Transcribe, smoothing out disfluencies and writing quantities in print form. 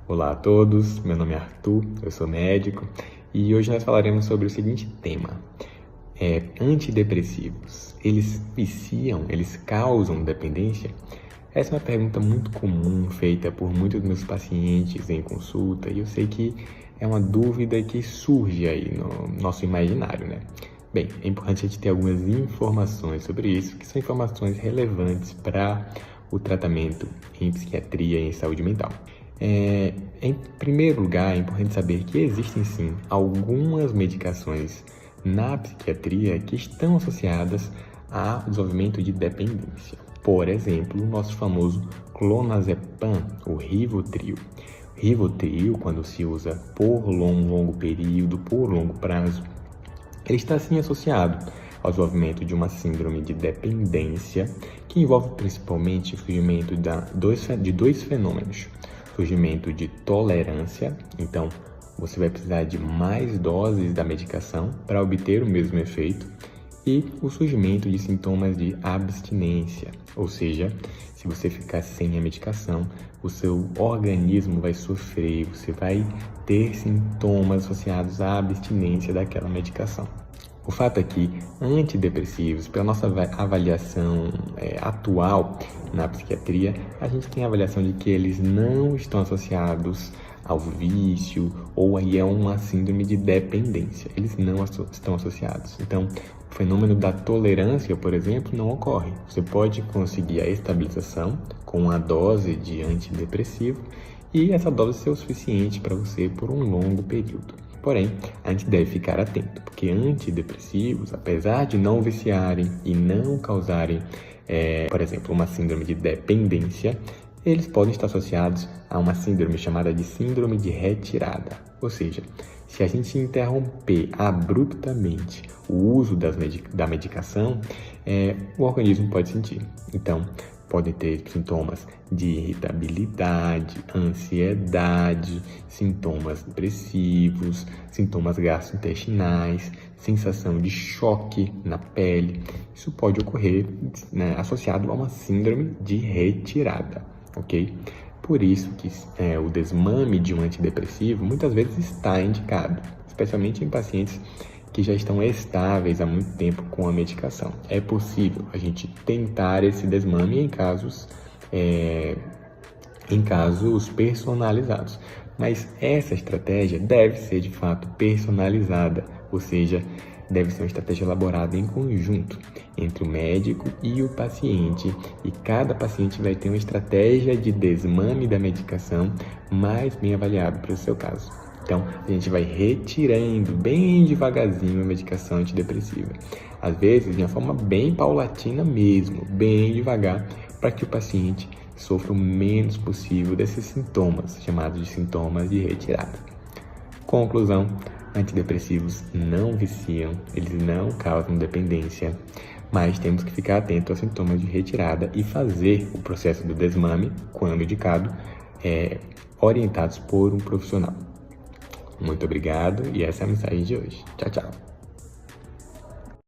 Olá a todos, meu nome é Arthur, eu sou médico e hoje nós falaremos sobre o seguinte tema. Antidepressivos, eles viciam, eles causam dependência? Essa é uma pergunta muito comum, feita por muitos dos meus pacientes em consulta, e eu sei que é uma dúvida que surge aí no nosso imaginário, né? Bem, é importante a gente ter algumas informações sobre isso, que são informações relevantes para o tratamento em psiquiatria e em saúde mental. Em primeiro lugar, é importante saber que existem sim algumas medicações na psiquiatria que estão associadas ao desenvolvimento de dependência. Por exemplo, o nosso famoso clonazepam, o Rivotril. Rivotril, quando se usa por longo período, por longo prazo, ele está sim associado ao desenvolvimento de uma síndrome de dependência que envolve principalmente o surgimento de dois fenômenos. Surgimento de tolerância, então você vai precisar de mais doses da medicação para obter o mesmo efeito, e o surgimento de sintomas de abstinência, ou seja, se você ficar sem a medicação, o seu organismo vai sofrer, você vai ter sintomas associados à abstinência daquela medicação. O fato é que antidepressivos, pela nossa avaliação atual na psiquiatria, a gente tem a avaliação de que eles não estão associados ao vício ou aí a uma síndrome de dependência. Eles não estão associados. Então, o fenômeno da tolerância, por exemplo, não ocorre. Você pode conseguir a estabilização com a dose de antidepressivo e essa dose ser o suficiente para você por um longo período. Porém, a gente deve ficar atento, porque antidepressivos, apesar de não viciarem e não causarem, por exemplo, uma síndrome de dependência, eles podem estar associados a uma síndrome chamada de síndrome de retirada. Ou seja, se a gente interromper abruptamente o uso da medicação, o organismo pode sentir. Então, podem ter sintomas de irritabilidade, ansiedade, sintomas depressivos, sintomas gastrointestinais, sensação de choque na pele. Isso pode ocorrer, né, associado a uma síndrome de retirada, ok? Por isso que o desmame de um antidepressivo muitas vezes está indicado, especialmente em pacientes que já estão estáveis há muito tempo com a medicação. É possível a gente tentar esse desmame em casos personalizados, mas essa estratégia deve ser de fato personalizada, ou seja, deve ser uma estratégia elaborada em conjunto entre o médico e o paciente, e cada paciente vai ter uma estratégia de desmame da medicação mais bem avaliada para o seu caso. Então, a gente vai retirando bem devagarzinho a medicação antidepressiva. Às vezes, de uma forma bem paulatina mesmo, bem devagar, para que o paciente sofra o menos possível desses sintomas, chamados de sintomas de retirada. Conclusão: antidepressivos não viciam, eles não causam dependência, mas temos que ficar atento aos sintomas de retirada e fazer o processo do desmame, quando indicado, orientados por um profissional. Muito obrigado e essa é a mensagem de hoje. Tchau, tchau.